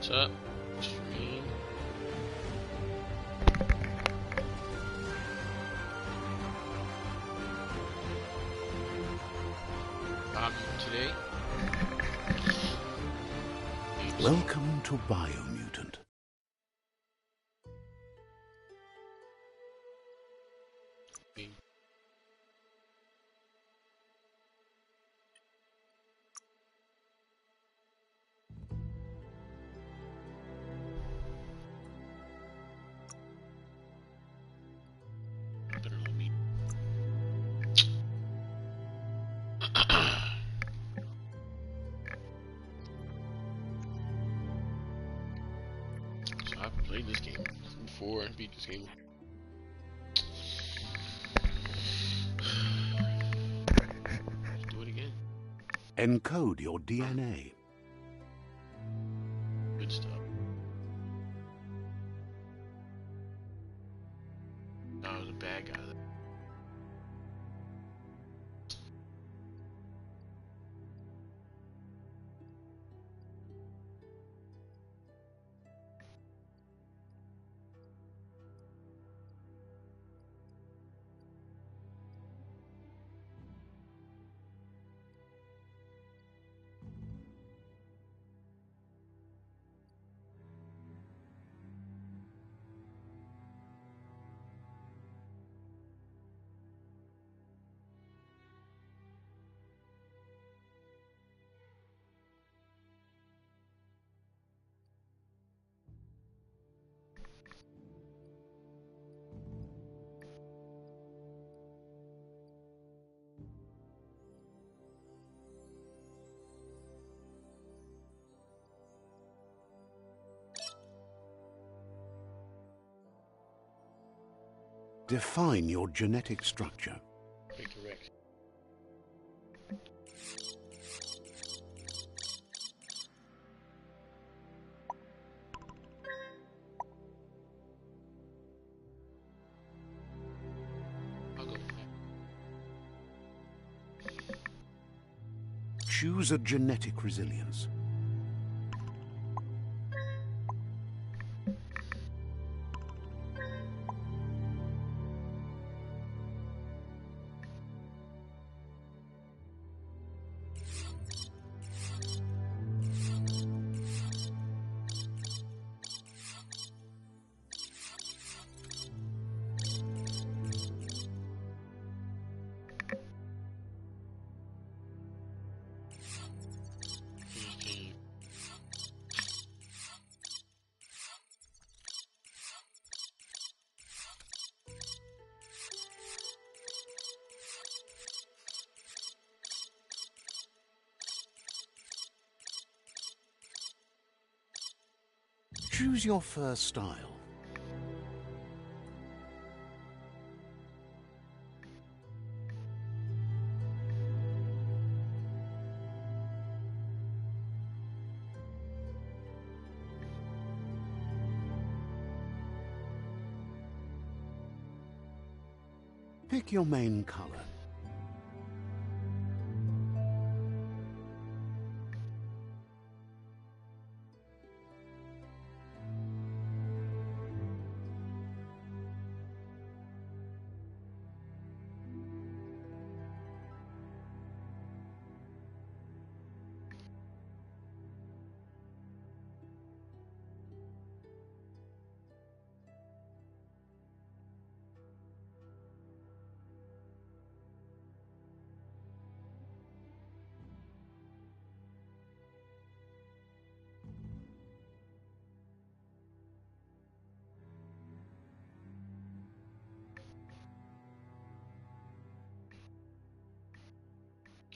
What's up? Stream. Today. Welcome to Biomutant. I've played this game before and beat this game. Let's do it again. Encode your DNA. Good stuff. That was a bad guy. Define your genetic structure. Correct. I'll go. Choose a genetic resilience. Choose your first style. Pick your main color.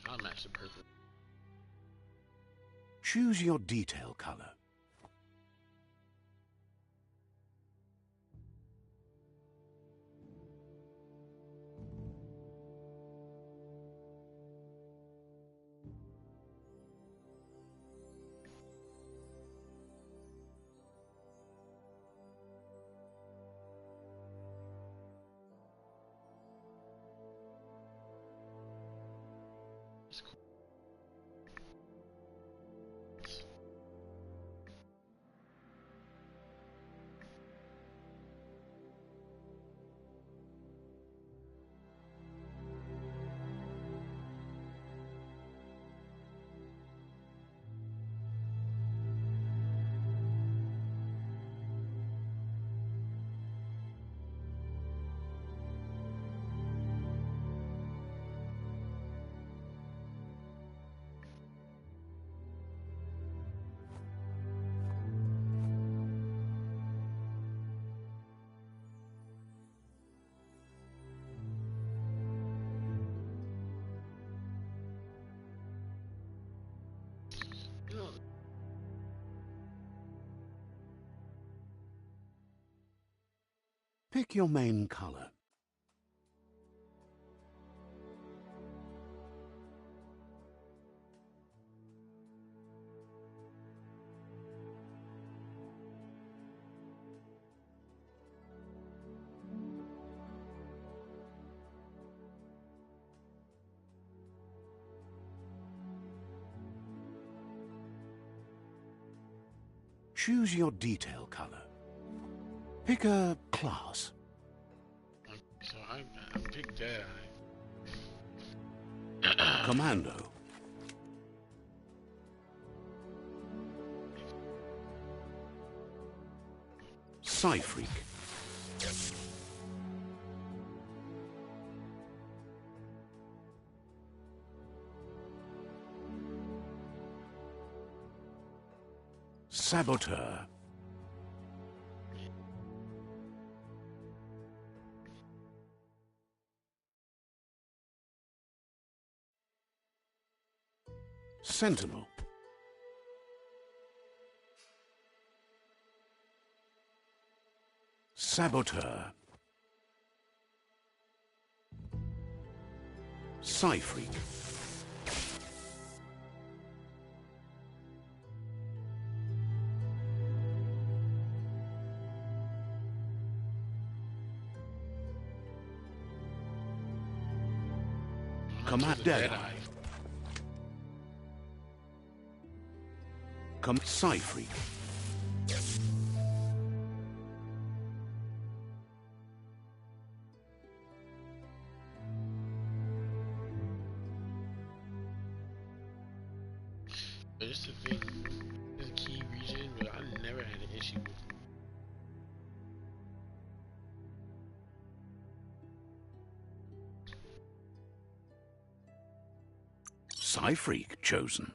I'll match the purple. Choose your detail color. It's cool. Pick your main color. Choose your detail color. Pick a class. So I picked that. Commando. Psy-Freak. Saboteur. Sentinel. Saboteur. Psy-Freak. Command Deadeye. Psy-Freak. But it's the thing. It's a key region, but I never had an issue with it. Psy-Freak chosen.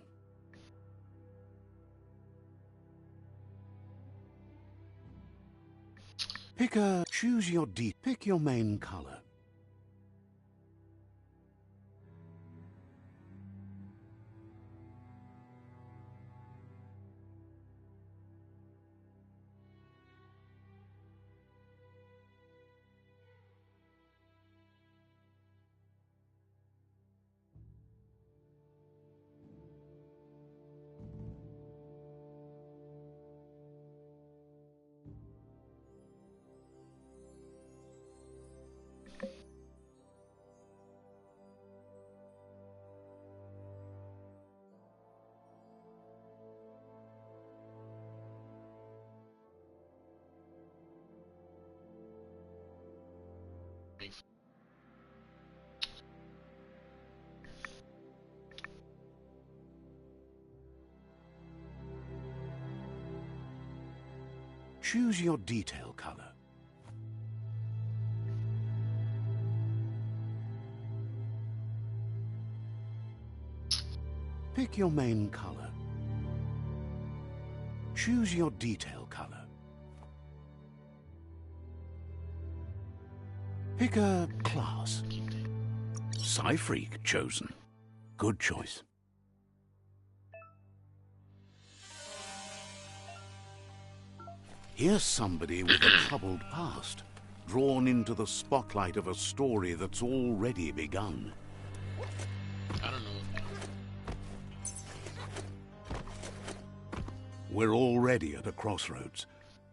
Choose your pick your main color. Choose your detail color. Pick your main color. Choose your detail color. Pick a class. Psy-Freak chosen. Good choice. Here's somebody with a troubled past, drawn into the spotlight of a story that's already begun. I don't know. We're already at a crossroads.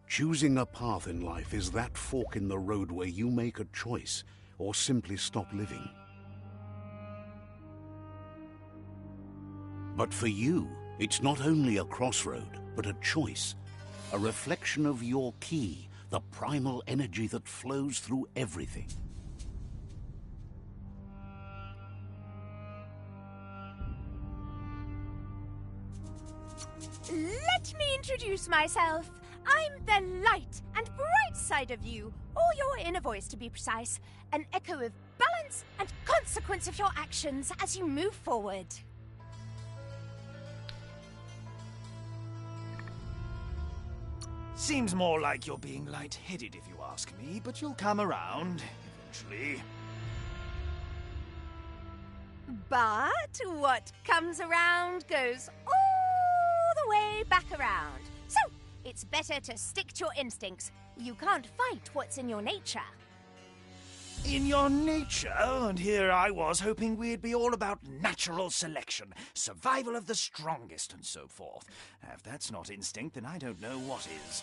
Choosing a path in life is that fork in the road where you make a choice or simply stop living. But for you, it's not only a crossroad, but a choice. A reflection of your key, the primal energy that flows through everything. Let me introduce myself. I'm the light and bright side of you, or your inner voice to be precise, an echo of balance and consequence of your actions as you move forward. Seems more like you're being light-headed if you ask me, but you'll come around eventually. But what comes around goes all the way back around. So, it's It's better to stick to your instincts. You can't fight what's in your nature. In your nature, and here I was hoping we'd be all about natural selection, survival of the strongest, and so forth. If that's not instinct, then I don't know what is.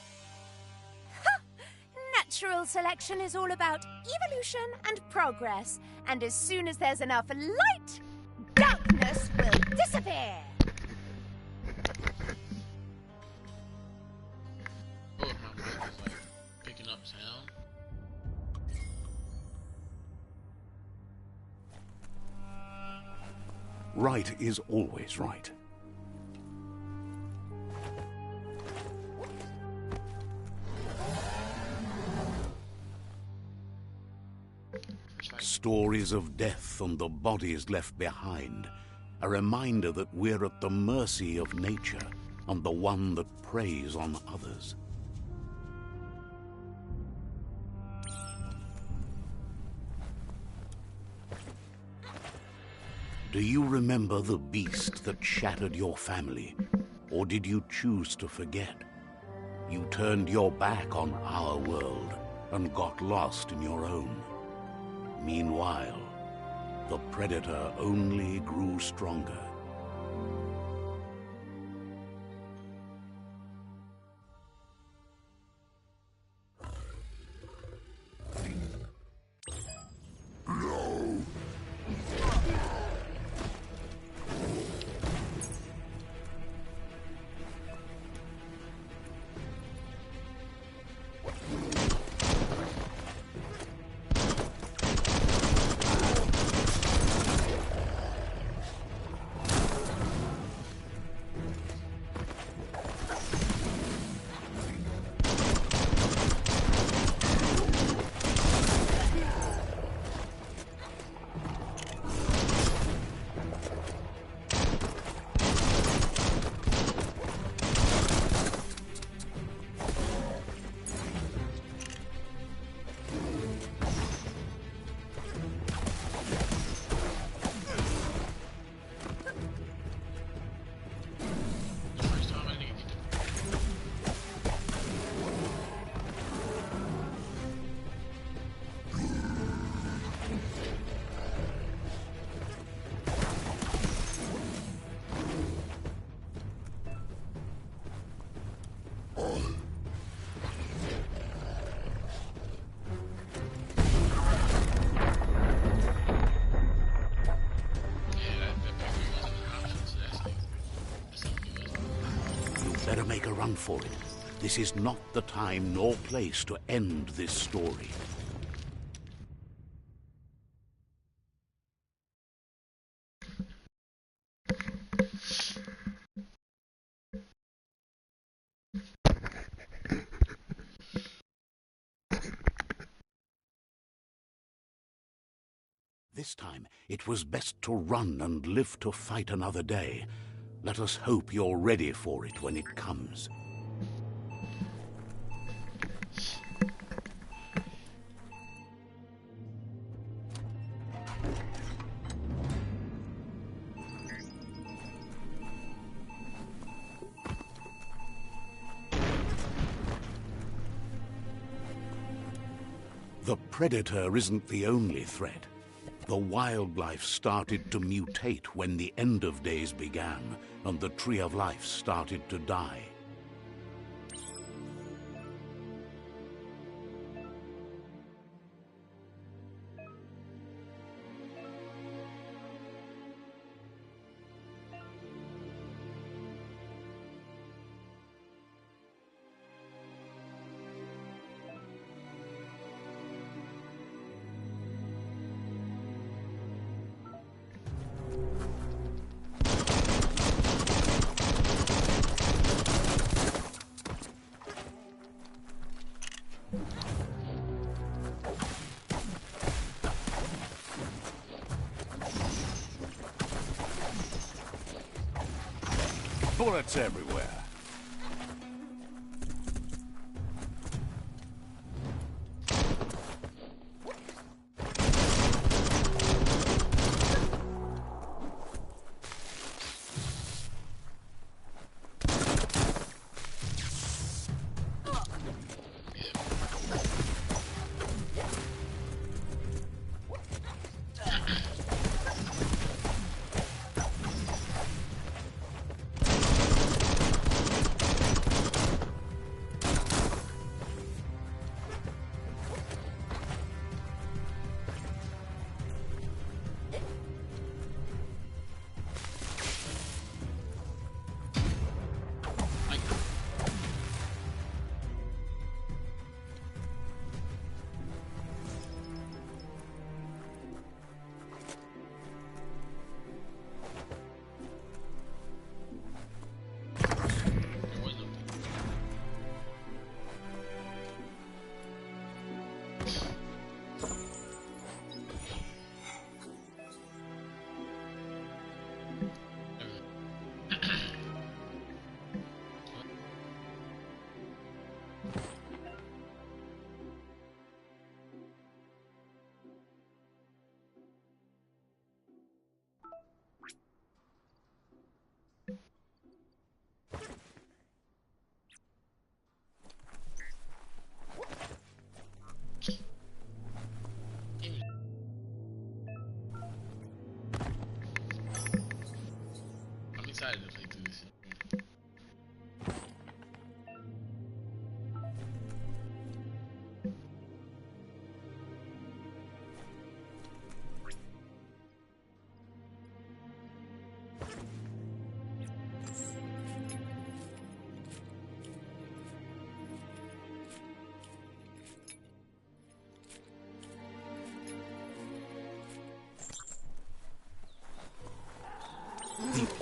Natural selection is all about evolution and progress, and as soon as there's enough light, darkness will disappear. Oh, my mic is like picking up sound. Right is always right. Stories of death and the bodies left behind, a reminder that we're at the mercy of nature and the one that preys on others. Do you remember the beast that shattered your family, or did you choose to forget? You turned your back on our world and got lost in your own. Meanwhile, the predator only grew stronger. Better make a run for it. This is not the time nor place to end this story. This time, it was best to run and live to fight another day. Let us hope you're ready for it when it comes. The predator isn't the only threat. The wildlife started to mutate when the end of days began, and the tree of life started to die. Bullets everywhere.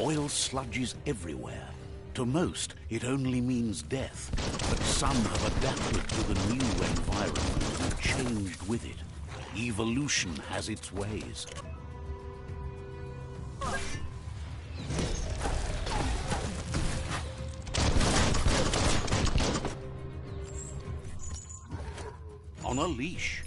Oil sludges everywhere. To most, it only means death, but some have adapted to the new environment and changed with it. Evolution has its ways. On a leash.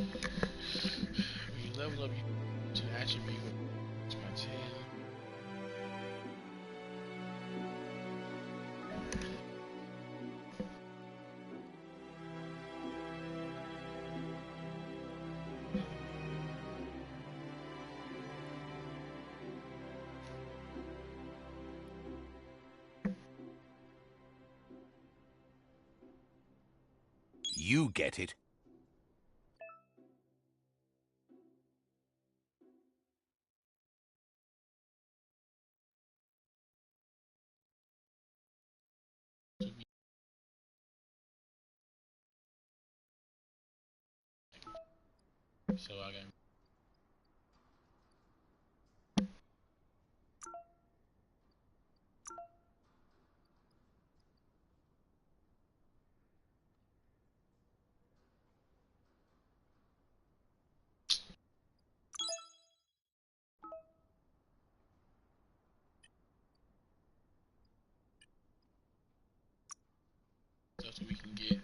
When you level up, you to attribute it's by 10. You get it. So I got stuff so we can get.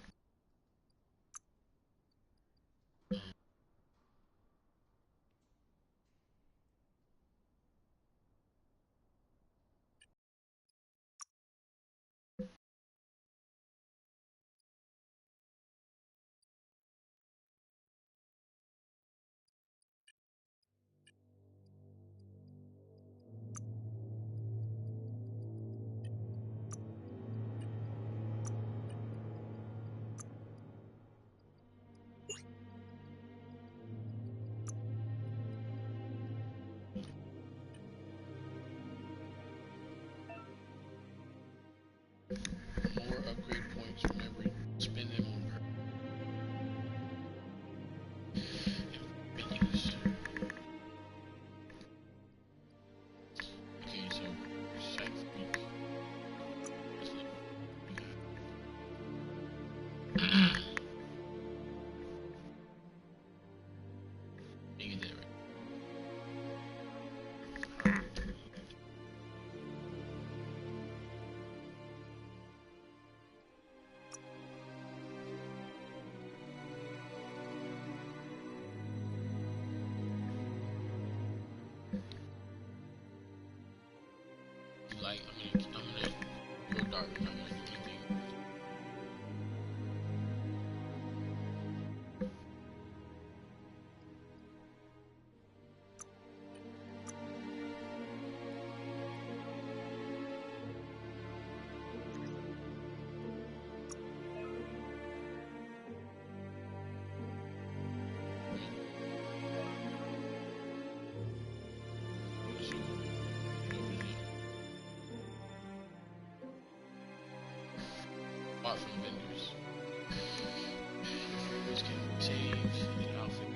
More upgrade points. Remember, spend them on menus. Okay, so site freak. You get that right. Like I'm gonna go dark. I'm not gonna do anything. So, go to the apart from vendors. Which can save the outfit.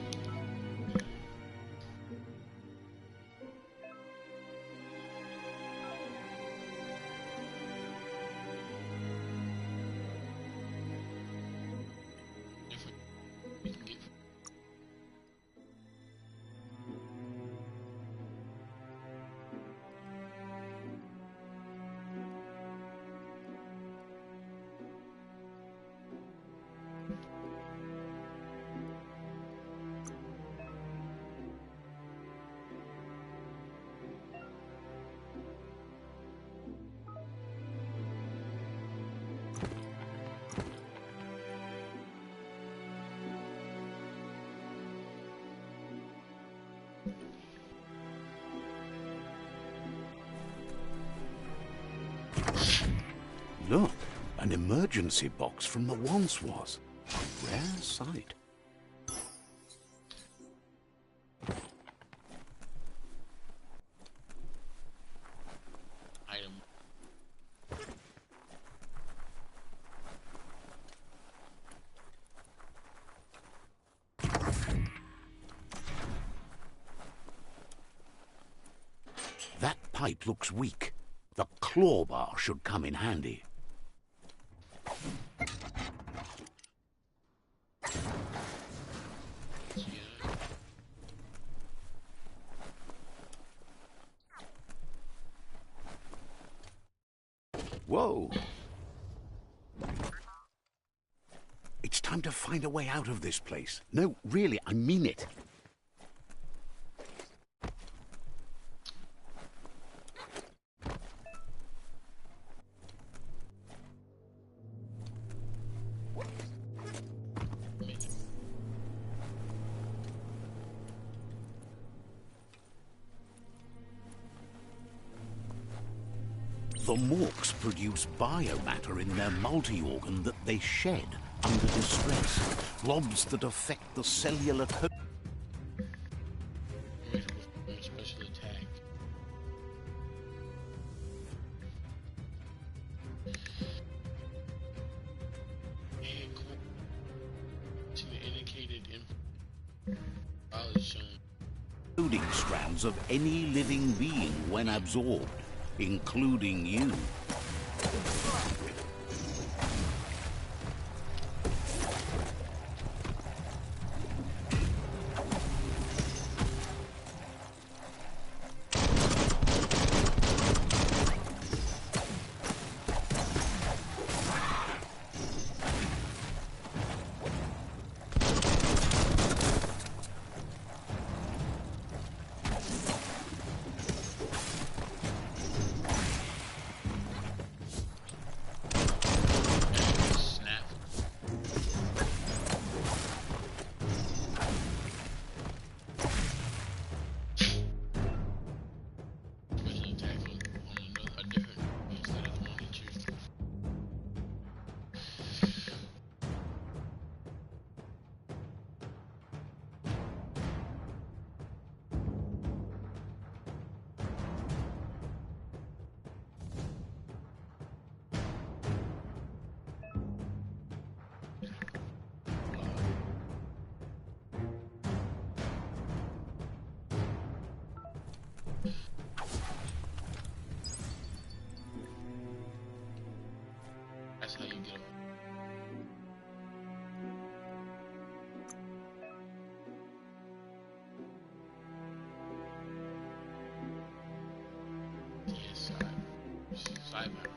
Different we can get. Look, an emergency box from the once was. A rare sight. Item. That pipe looks weak. The claw bar should come in handy. Yeah. Whoa! It's time time to find a way out of this place. No, really, I mean it. The Morks produce biomatter in their multi-organ that they shed under distress. Blobs that affect the cellular code. Special attack. And to the indicated shown. Coding strands of any living being when absorbed, including you. That's how you get them. Yes, side map.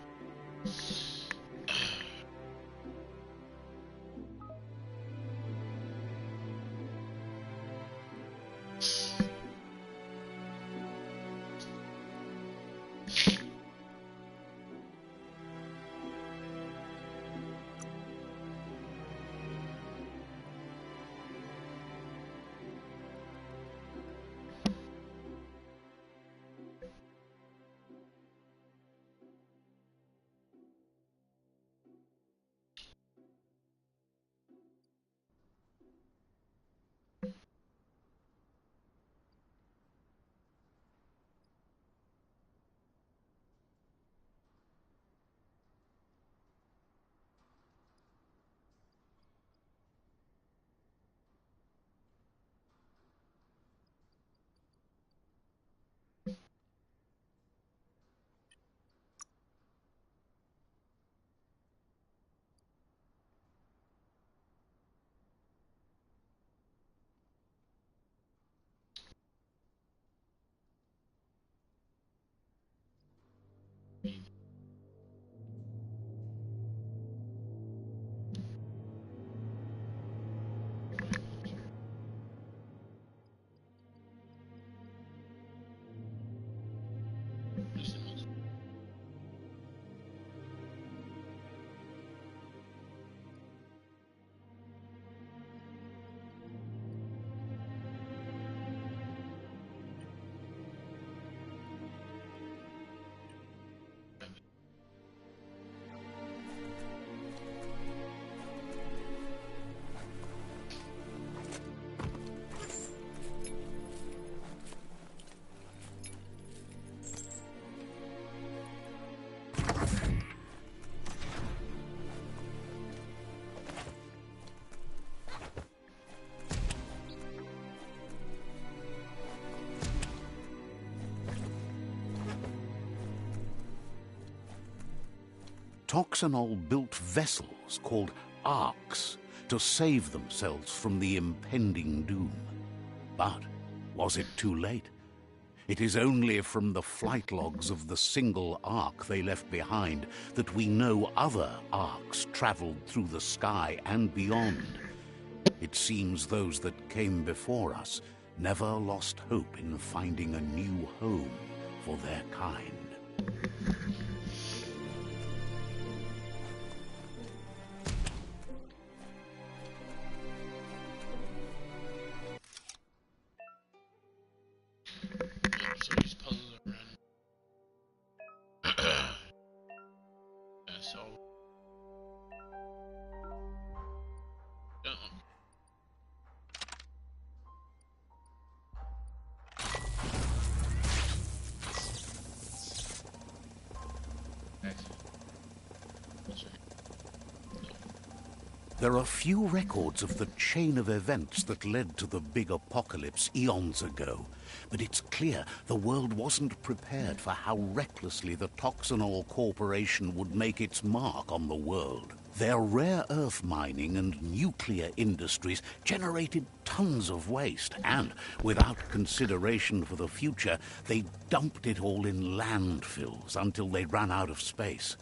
Toxanol built vessels called arks to save themselves from the impending doom. But was it too late? It is only from the flight logs of the single ark they left behind that we know other arks traveled through the sky and beyond. It seems those that came before us never lost hope in finding a new home for their kind. Yep, so these puzzles are random. Yeah, so. There are few records of the chain of events that led to the big apocalypse eons ago, but it's clear the world wasn't prepared for how recklessly the Toxanol Corporation would make its mark on the world. Their rare earth mining and nuclear industries generated tons of waste, and without consideration for the future, they dumped it all in landfills until they ran out of space.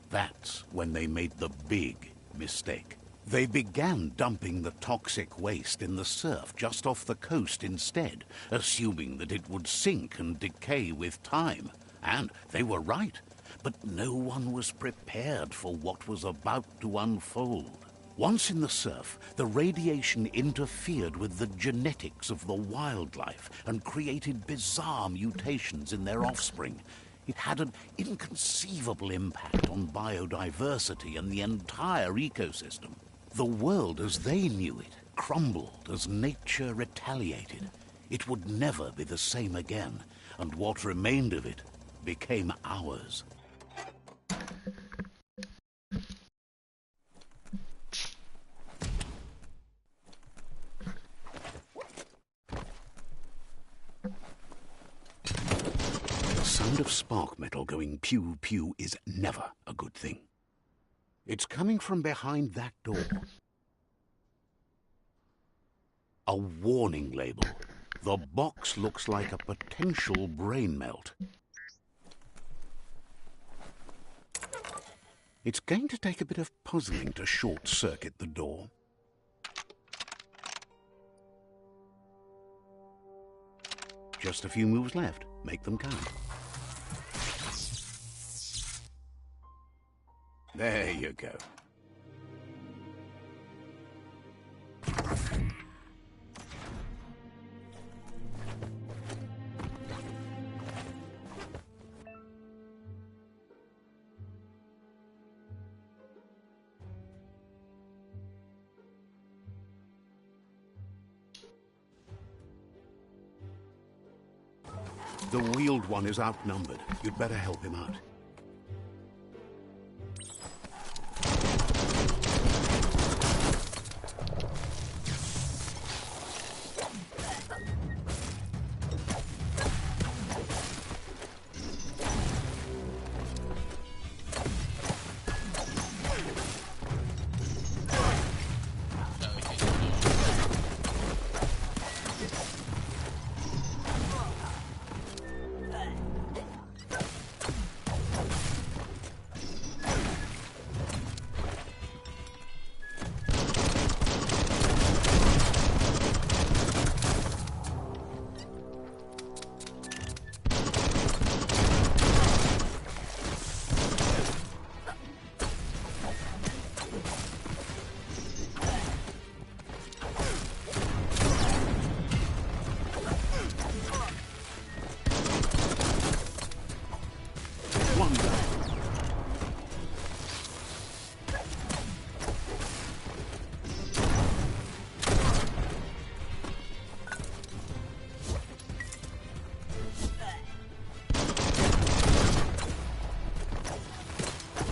That's when they made the big mistake. They began dumping the toxic waste in the surf just off the coast instead, assuming that it would sink and decay with time. And they were right. But no one was prepared for what was about to unfold. Once in the surf, the radiation interfered with the genetics of the wildlife and created bizarre mutations in their offspring. It had an inconceivable impact on biodiversity and the entire ecosystem. The world as they knew it crumbled as nature retaliated. It would never be the same again, and what remained of it became ours. The sound of spark metal going pew-pew is never a good thing. It's coming from behind that door. A warning label. The box looks like a potential brain melt. It's going to take a bit of puzzling to short-circuit the door. Just a few moves left. Make them count. There you go. The wheeled one is outnumbered. You'd better help him out.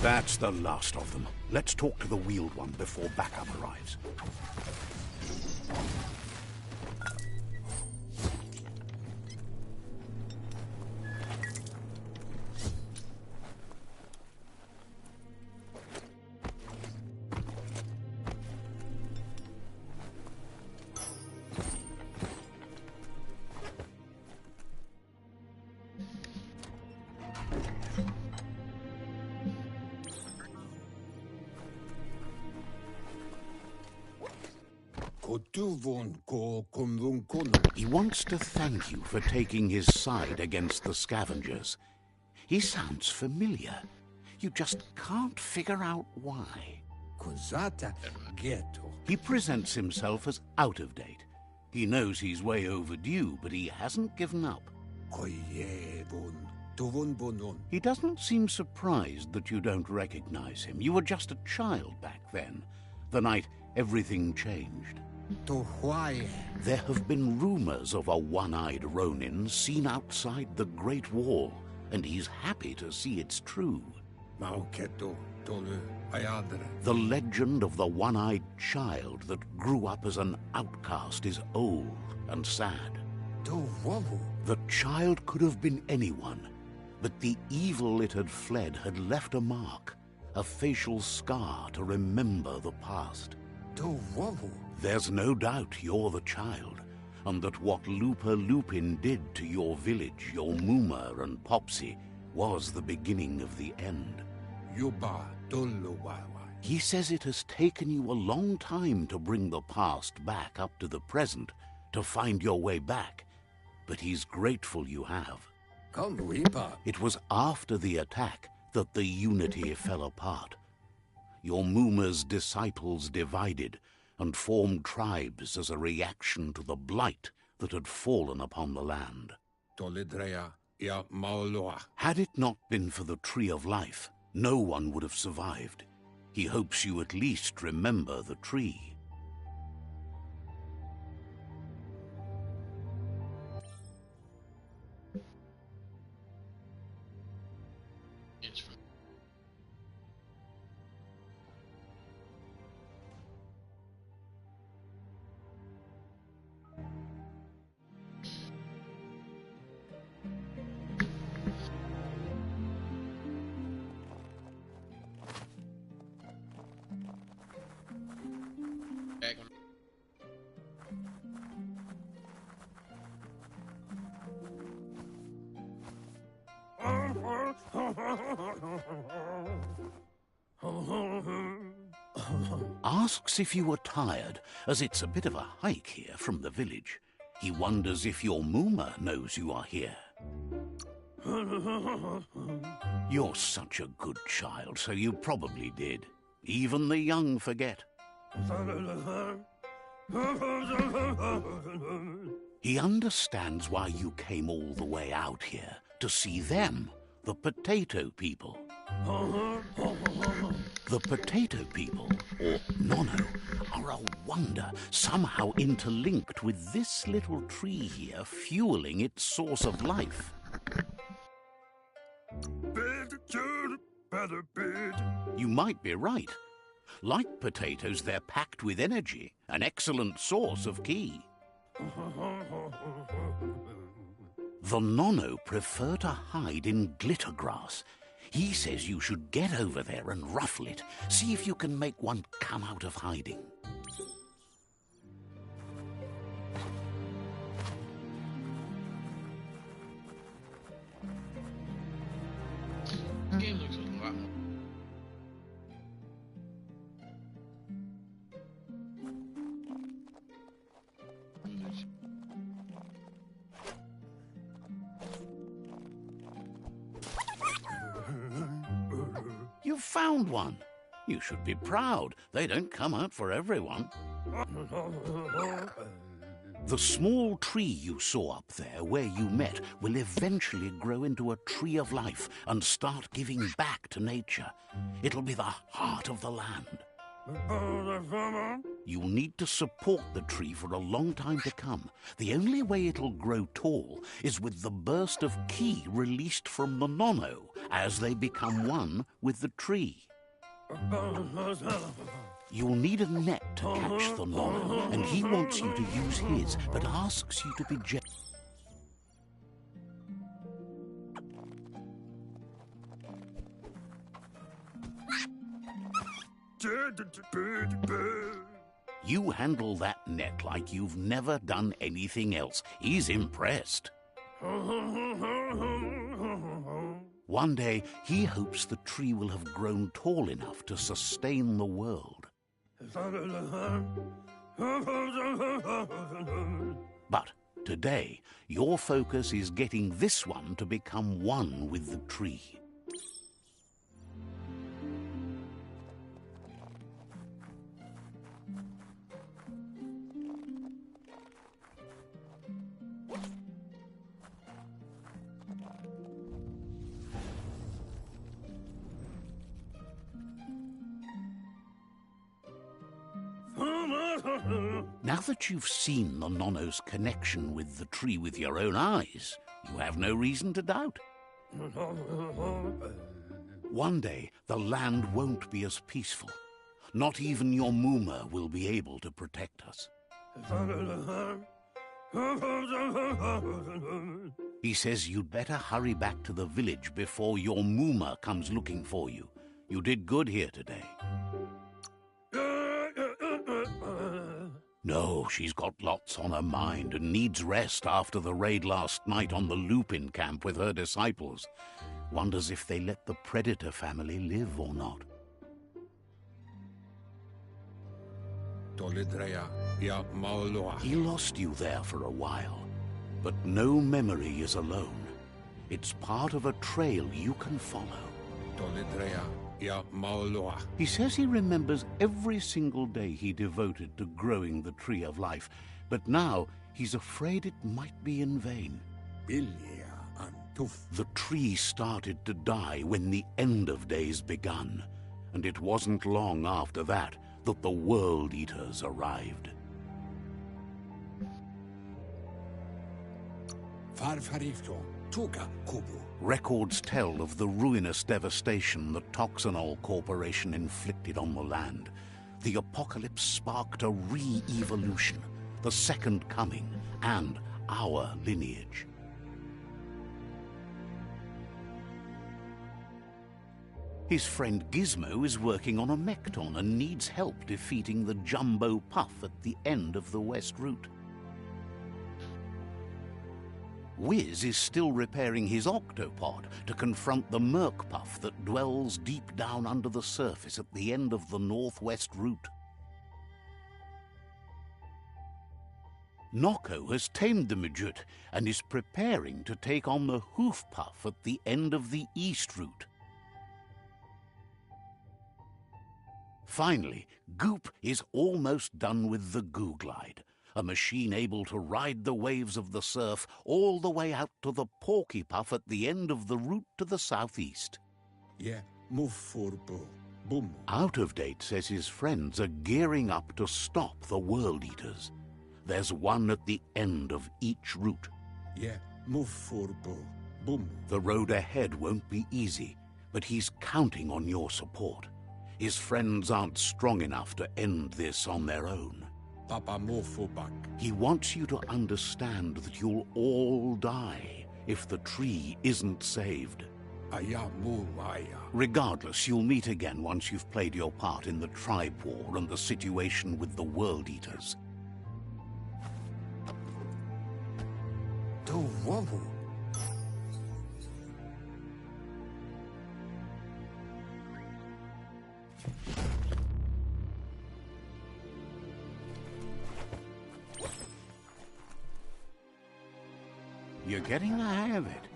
That's the last of them. Let's talk to the wheeled one before backup arrives. He wants to thank you for taking his side against the scavengers. He sounds familiar. You just can't figure out why. He presents himself as out of date. He knows he's way overdue, but he hasn't given up. He doesn't seem surprised that you don't recognize him. You were just a child back then, the night everything changed. There have been rumors of a one-eyed Ronin seen outside the Great Wall, and he's happy to see it's true. The legend of the one-eyed child that grew up as an outcast is old and sad. The child could have been anyone, but the evil it had fled had left a mark, a facial scar to remember the past. There's no doubt you're the child, and that what Looper Lupin did to your village, your Muma and Popsy, was the beginning of the end. He says it has taken you a long time to bring the past back up to the present, to find your way back, but he's grateful you have. It was after the attack that the unity fell apart. Your Muma's disciples divided and formed tribes as a reaction to the blight that had fallen upon the land. Had it not been for the Tree of Life, no one would have survived. He hopes you at least remember the tree. Asks if you are tired, as it's a bit of a hike here from the village. He wonders if your Muma knows you are here. You're such a good child, so you probably did. Even the young forget. He understands why you came all the way out here, to see them, the potato people. The potato people, or Nono, are a wonder, somehow interlinked with this little tree here, fueling its source of life. You might be right. Like potatoes, they're packed with energy, an excellent source of ki. The Nono prefer to hide in glitter grass. He says you should get over there and ruffle it. See if you can make one come out of hiding. This game looks a lot more. You found one. You should be proud. They don't come out for everyone. The small tree you saw up there where you met will eventually grow into a tree of life and start giving back to nature. It'll be the heart of the land. You'll need to support the tree for a long time to come. The only way it'll grow tall is with the burst of ki released from the Nono as they become one with the tree. You'll need a net to catch the Nono, and he wants you to use his, but asks you to be gentle. You handle that net like you've never done anything else. He's impressed. One day, he hopes the tree will have grown tall enough to sustain the world. But today, your focus is getting this one to become one with the tree. Now that you've seen the Nonno's connection with the tree with your own eyes, you have no reason to doubt. One day, the land won't be as peaceful. Not even your Mooma will be able to protect us. He says you'd better hurry back to the village before your Mooma comes looking for you. You did good here today. No, she's got lots on her mind and needs rest after the raid last night on the Lupin camp with her disciples. Wonders if they let the Predator family live or not. He lost you there for a while, but no memory is alone. It's part of a trail you can follow. He says he remembers every single day he devoted to growing the Tree of Life, but now he's afraid it might be in vain. The tree started to die when the end of days begun, and it wasn't long after that that the World Eaters arrived. Records tell of the ruinous devastation the Toxanol Corporation inflicted on the land. The apocalypse sparked a re-evolution, the Second Coming, and our lineage. His friend Gizmo is working on a Mekton and needs help defeating the Jumbo Puff at the end of the West Route. Wiz is still repairing his octopod to confront the Merc Puff that dwells deep down under the surface at the end of the Northwest Route. Noko has tamed the Midget and is preparing to take on the Hoof Puff at the end of the East Route. Finally, Goop is almost done with the Goo Glide, a machine able to ride the waves of the surf all the way out to the Porky Puff at the end of the route to the southeast. Out of Date says his friends are gearing up to stop the World Eaters. There's one at the end of each route. The road ahead won't be easy, but he's counting on your support. His friends aren't strong enough to end this on their own. He wants you to understand that you'll all die if the tree isn't saved. Regardless, you'll meet again once you've played your part in the tribe war and the situation with the World Eaters. You're getting the hang of it.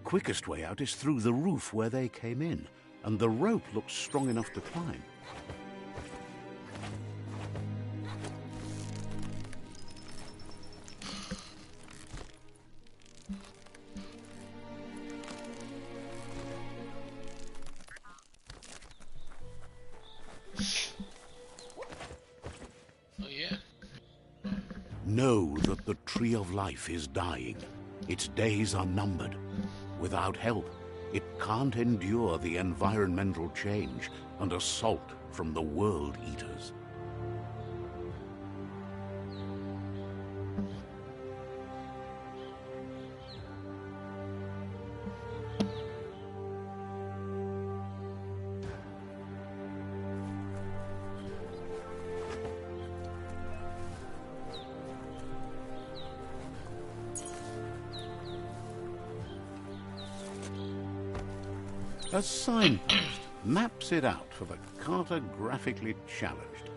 Quickest way out is through the roof where they came in, and the rope looks strong enough to climb. Know that the Tree of Life is dying. Its days are numbered. Without help, it can't endure the environmental change and assault from the World Eaters. A signpost. maps it out for the cartographically challenged.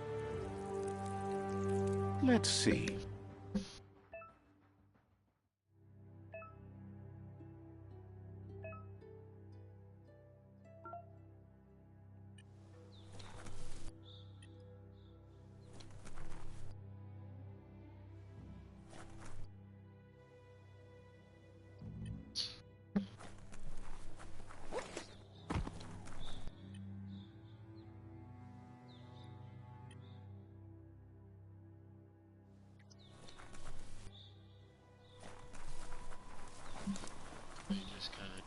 Let's see. Just kind of.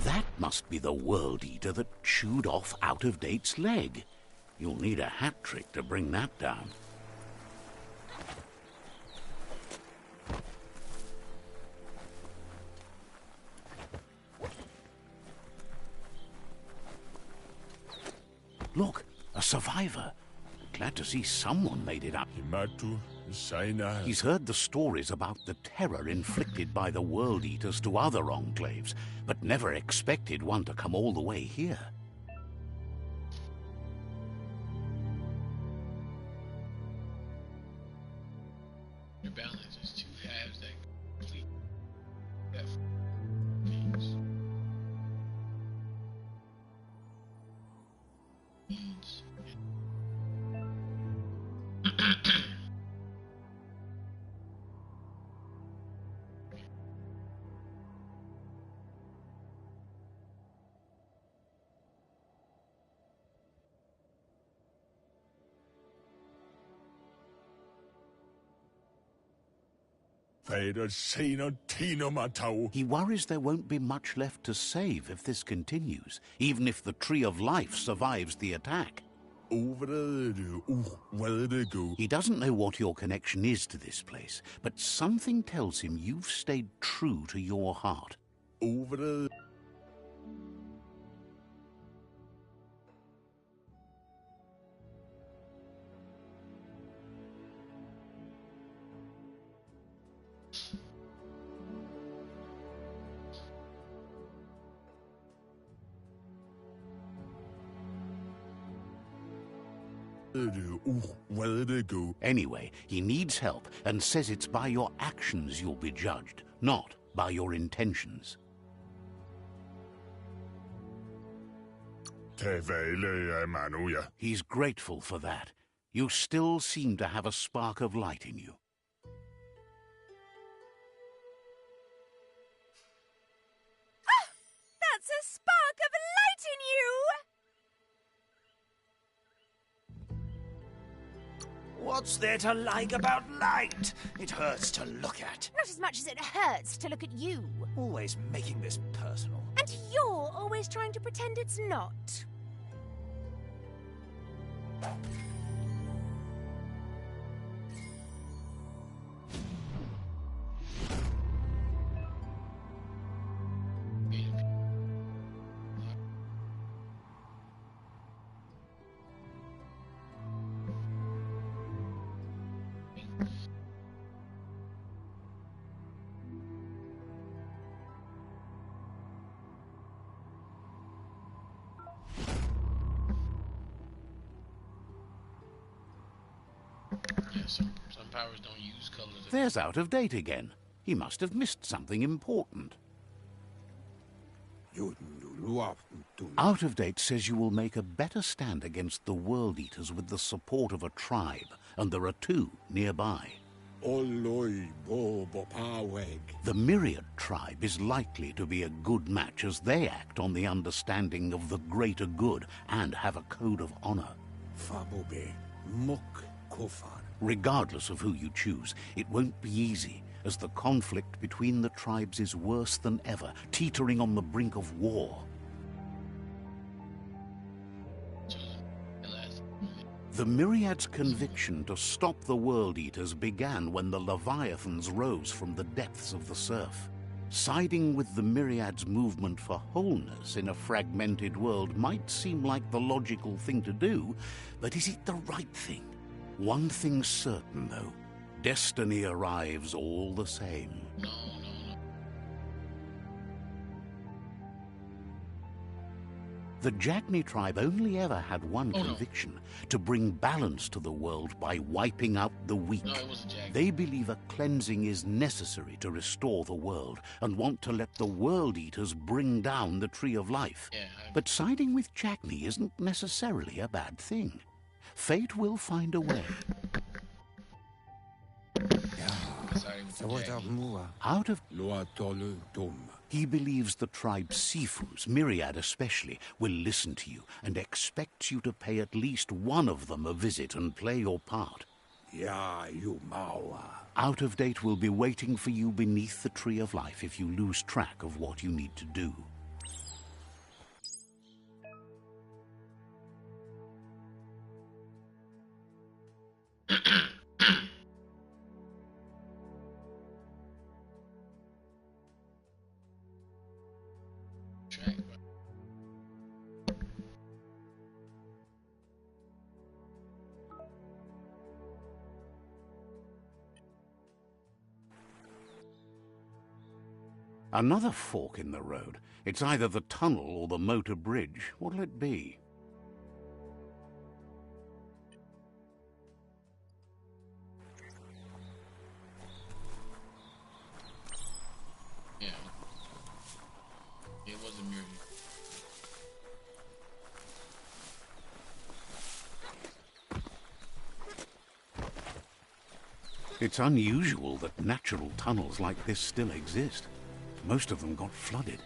That must be the World Eater that chewed off Out-of-Date's leg. You'll need a hat trick to bring that down. Look, a survivor. Glad to see someone made it up. He's heard the stories about the terror inflicted by the World Eaters to other enclaves, but never expected one to come all the way here. Your balance is two halves that complete that means. He worries there won't be much left to save if this continues, even if the Tree of Life survives the attack. He doesn't know what your connection is to this place, but something tells him you've stayed true to your heart. Anyway, he needs help and says it's by your actions you'll be judged, not by your intentions. He's grateful for that. You still seem to have a spark of light in you. Ah! That's a spark of light in you! What's there to like about light? It hurts to look at. Not as much as it hurts to look at you. Always making this personal. And you're always trying to pretend it's not. Yeah, some powers don't use colors. There's Out of Date again. He must have missed something important. Out of Date says you will make a better stand against the World Eaters with the support of a tribe, and there are two nearby. The Myriad tribe is likely to be a good match as they act on the understanding of the greater good and have a code of honor. Regardless of who you choose, it won't be easy, as the conflict between the tribes is worse than ever, teetering on the brink of war. The Myriad's conviction to stop the World Eaters began when the Leviathans rose from the depths of the surf. Siding with the Myriad's movement for wholeness in a fragmented world might seem like the logical thing to do, but is it the right thing? One thing's certain, though. Destiny arrives all the same. No, no, no. The Jagni tribe only ever had one Oh, no. conviction, to bring balance to the world by wiping out the weak. No, it was a jag. They believe a cleansing is necessary to restore the world and want to let the World Eaters bring down the Tree of Life. Yeah, But siding with Jagni isn't necessarily a bad thing. Fate will find a way. decided with the jag. Out of he believes the tribe Sifus, Myriad especially, will listen to you and expects you to pay at least one of them a visit and play your part. Out of Date will be waiting for you beneath the Tree of Life if you lose track of what you need to do. Track, bro. Another fork in the road. It's either the tunnel or the motor bridge. What'll it be? Yeah. It was a miracle. It's unusual that natural tunnels like this still exist. Most of them got flooded.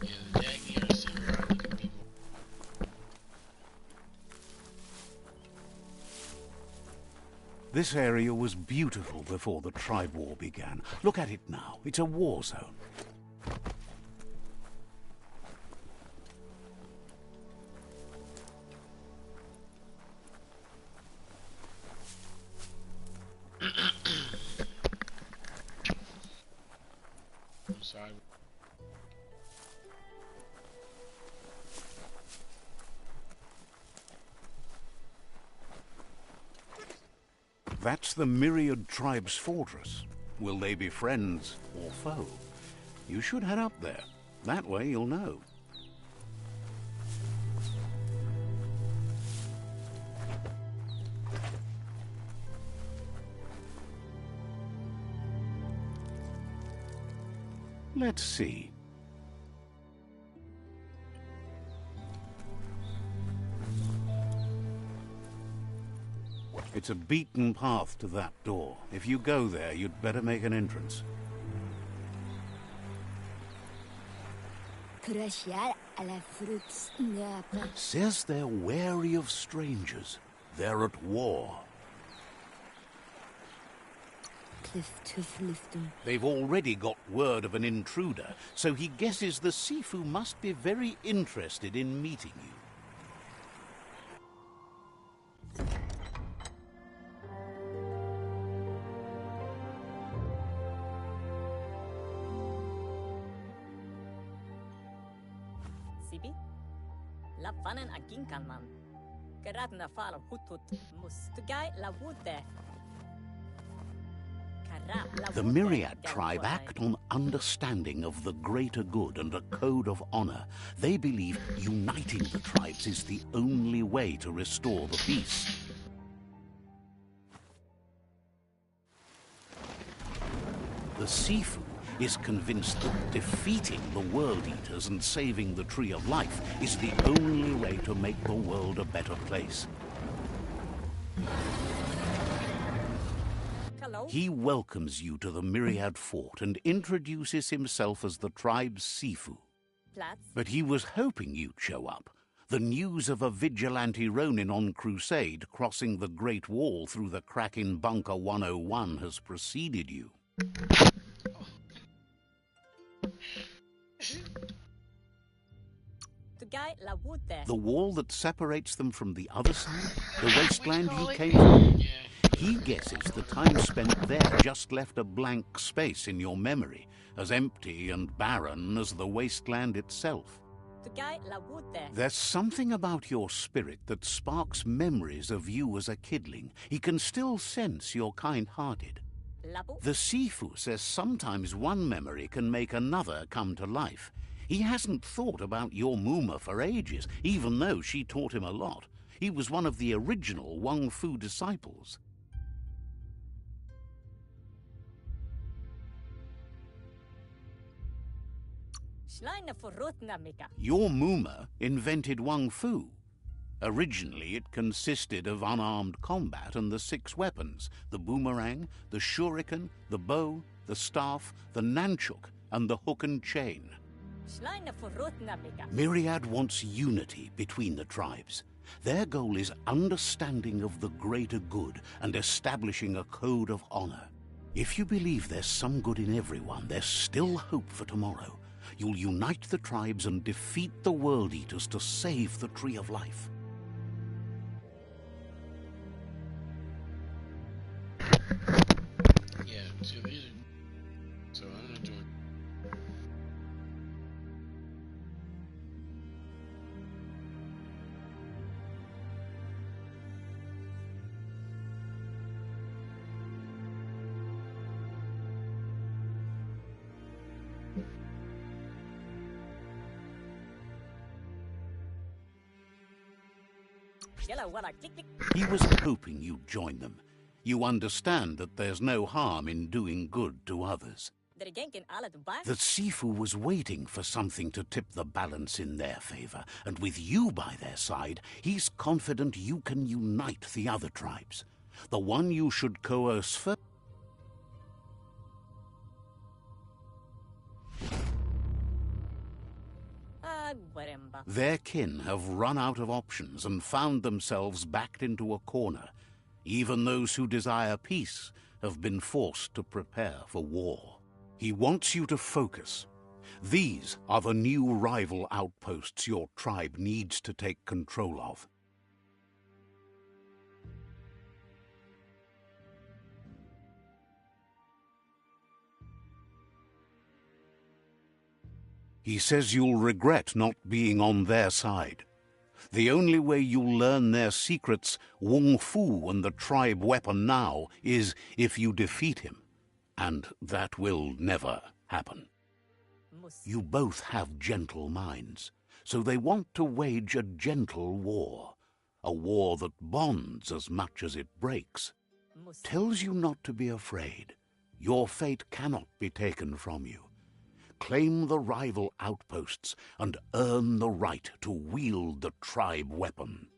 Yeah, the jag are samurai people. This area was beautiful before the tribe war began. Look at it now. It's a war zone. I'm sorry. That's the Myriad tribe's fortress. Will they be friends or foe? You should head up there. That way you'll know. Let's see. It's a beaten path to that door. If you go there, you'd better make an entrance. Says they're wary of strangers. They're at war. They've already got word of an intruder, so he guesses the Sifu must be very interested in meeting you. Sibi? La vanen a ginkalman. Geradna fal hutut mustugai la wute. The Myriad tribe act on understanding of the greater good and a code of honor. They believe uniting the tribes is the only way to restore the peace. The Sifu is convinced that defeating the World Eaters and saving the Tree of Life is the only way to make the world a better place. Hello? He welcomes you to the Myriad Fort and introduces himself as the tribe's Sifu. Platz? But he was hoping you'd show up. The news of a vigilante Ronin on crusade crossing the Great Wall through the crack in Bunker 101 has preceded you. The wall that separates them from the other side? The wasteland he came from? He guesses the time spent there just left a blank space in your memory, as empty and barren as the wasteland itself. There's something about your spirit that sparks memories of you as a kidling. He can still sense you're kind-hearted. The Sifu says sometimes one memory can make another come to life. He hasn't thought about your Muma for ages, even though she taught him a lot. He was one of the original Wang Fu disciples. Your Muma invented Wang Fu. Originally, it consisted of unarmed combat and the 6 weapons: the boomerang, the shuriken, the bow, the staff, the nunchuk, and the hook and chain. Myriad wants unity between the tribes. Their goal is understanding of the greater good and establishing a code of honor. If you believe there's some good in everyone, there's still hope for tomorrow. You'll unite the tribes and defeat the World Eaters to save the Tree of Life. Yeah, so these are... So I'm gonna join. He was hoping you'd join them. You understand that there's no harm in doing good to others. The Sifu was waiting for something to tip the balance in their favor, and with you by their side, he's confident you can unite the other tribes. The one you should coerce first. Their kin have run out of options and found themselves backed into a corner. Even those who desire peace have been forced to prepare for war. He wants you to focus. These are the new rival outposts your tribe needs to take control of. He says you'll regret not being on their side. The only way you'll learn their secrets, Wung Fu and the tribe weapon now, is if you defeat him. And that will never happen. You both have gentle minds, so they want to wage a gentle war. A war that bonds as much as it breaks. Tells you not to be afraid. Your fate cannot be taken from you. Claim the rival outposts and earn the right to wield the tribe weapon.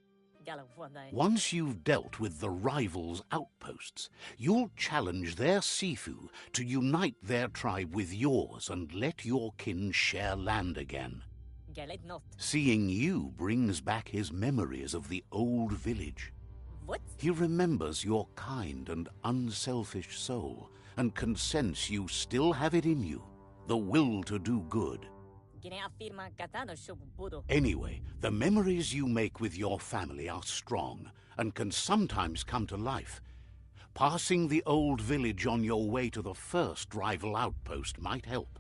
Once you've dealt with the rivals' outposts, you'll challenge their Sifu to unite their tribe with yours and let your kin share land again. Seeing you brings back his memories of the old village. He remembers your kind and unselfish soul and can sense you still have it in you. The will to do good. Anyway, the memories you make with your family are strong and can sometimes come to life. Passing the old village on your way to the first rival outpost might help.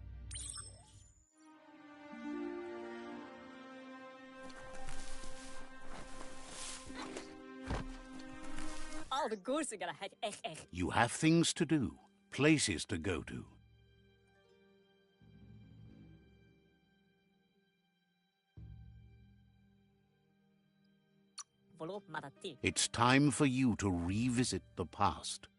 Al de goose gonna het echt. You have things to do, places to go to. Volop matati. It's time for you to revisit the past.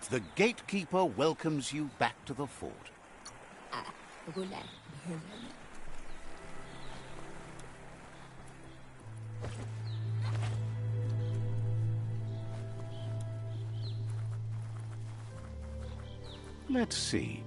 The gatekeeper welcomes you back to the fort. Let's see.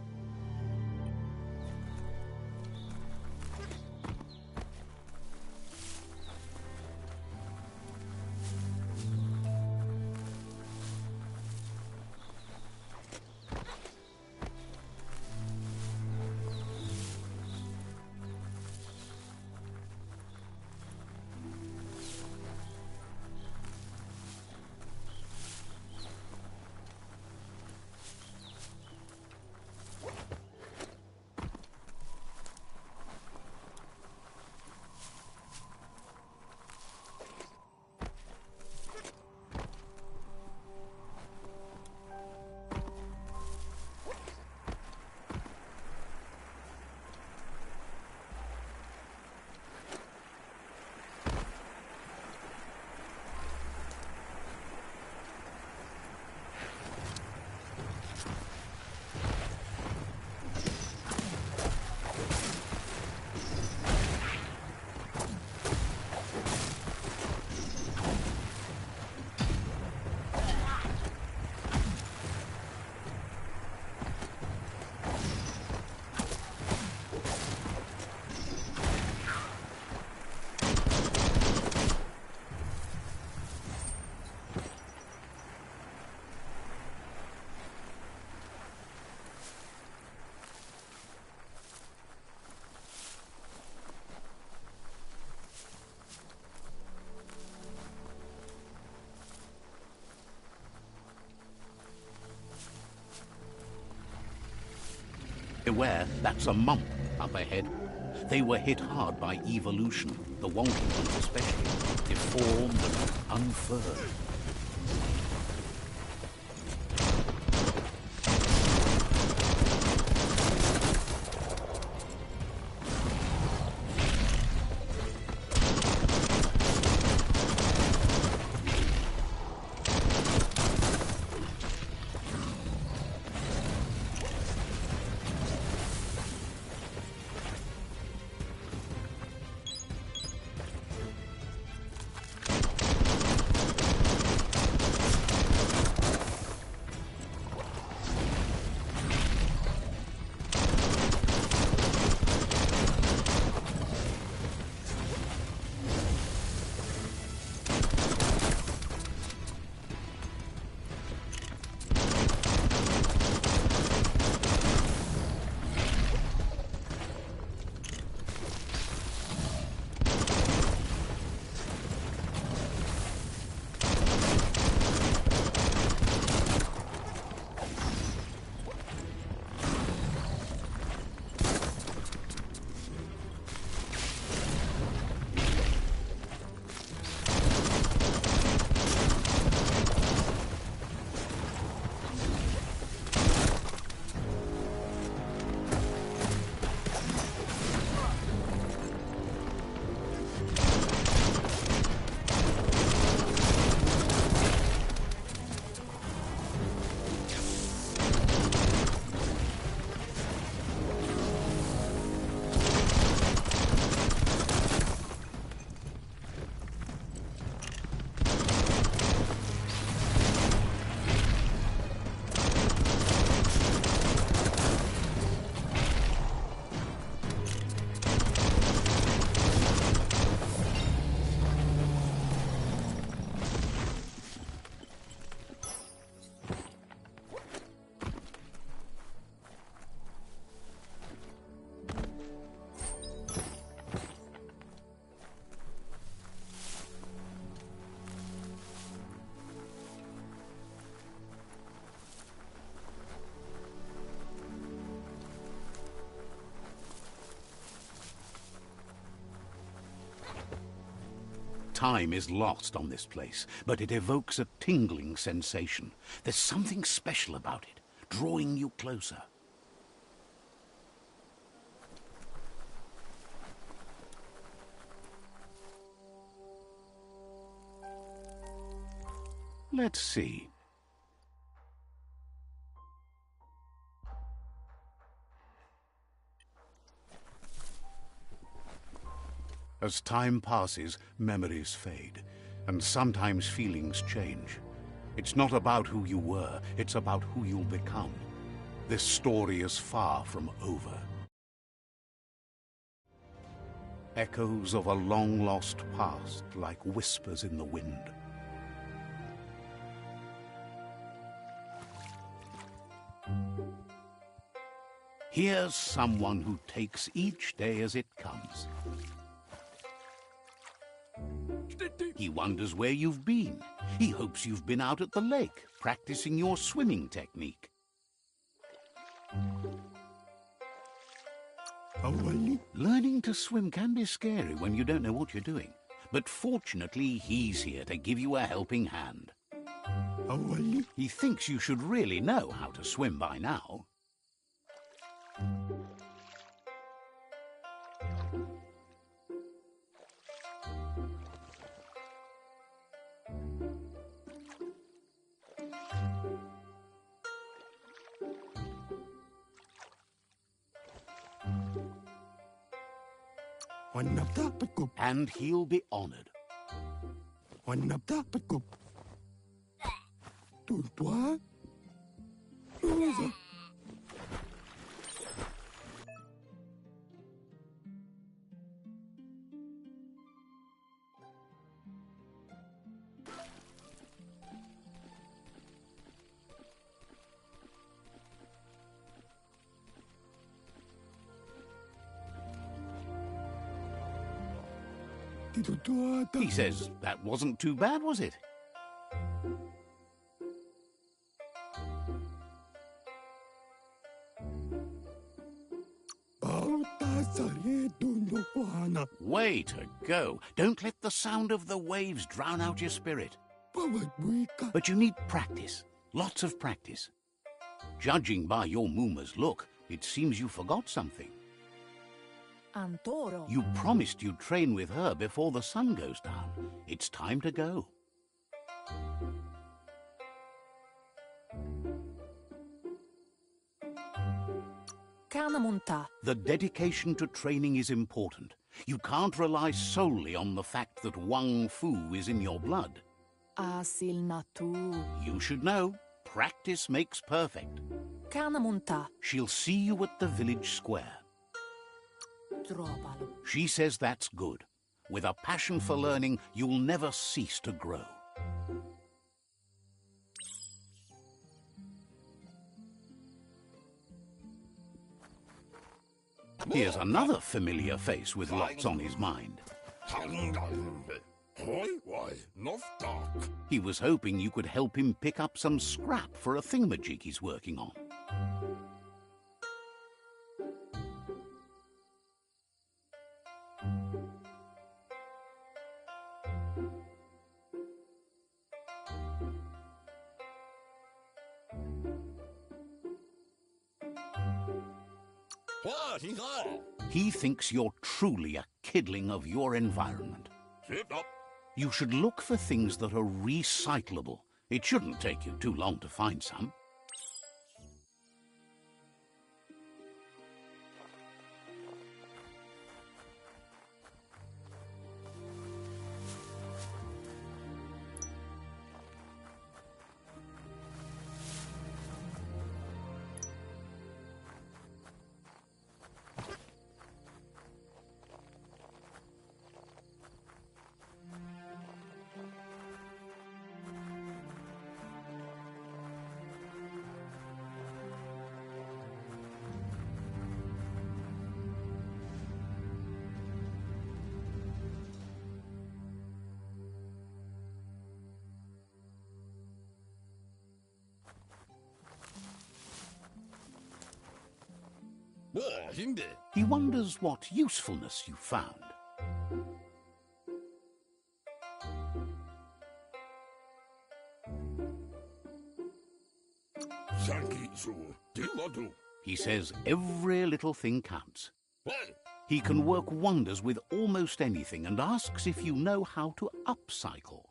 Beware, that's a mump up ahead. They were hit hard by evolution, the wonky ones especially, deformed and unfurred. Time is lost on this place, but it evokes a tingling sensation. There's something special about it, drawing you closer. Let's see. As time passes, memories fade, and sometimes feelings change. It's not about who you were, it's about who you'll become. This story is far from over. Echoes of a long-lost past, like whispers in the wind. Here's someone who takes each day as it comes. He wonders where you've been. He hopes you've been out at the lake, practicing your swimming technique. Learning to swim can be scary when you don't know what you're doing. But fortunately, he's here to give you a helping hand. He thinks you should really know how to swim by now. And he'll be honored. He says that wasn't too bad, was it? Way to go. Don't let the sound of the waves drown out your spirit. But you need practice. Lots of practice. Judging by your Mooma's look, it seems you forgot something. Antoro. You promised you'd train with her before the sun goes down. It's time to go. Kanamunta. The dedication to training is important. You can't rely solely on the fact that Wang Fu is in your blood. Asil natu. You should know, practice makes perfect. Kanamunta. She'll see you at the village square. Tropalo. She says that's good. With a passion for learning, you'll never cease to grow. Here's another familiar face with lots on his mind. He was hoping you could help him pick up some scrap for a thingamajig he's working on. He thinks you're truly a kidling of your environment. You should look for things that are recyclable. It shouldn't take you too long to find some. He wonders what usefulness you found. He says every little thing counts. He can work wonders with almost anything and asks if you know how to upcycle.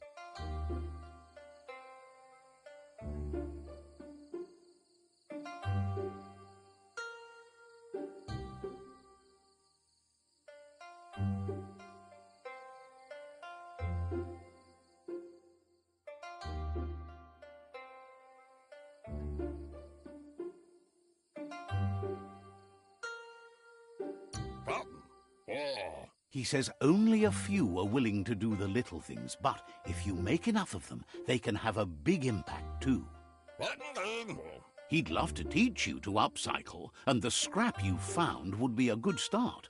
He says only a few are willing to do the little things, but if you make enough of them, they can have a big impact too. He'd love to teach you to upcycle, and the scrap you found would be a good start.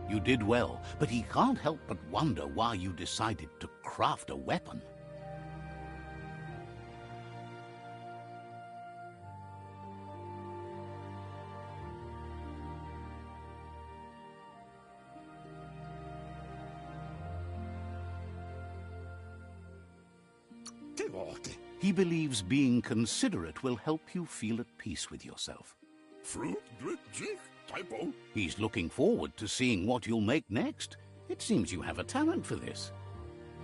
You did well, but he can't help but wonder why you decided to craft a weapon. He believes being considerate will help you feel at peace with yourself. He's looking forward to seeing what you'll make next. It seems you have a talent for this.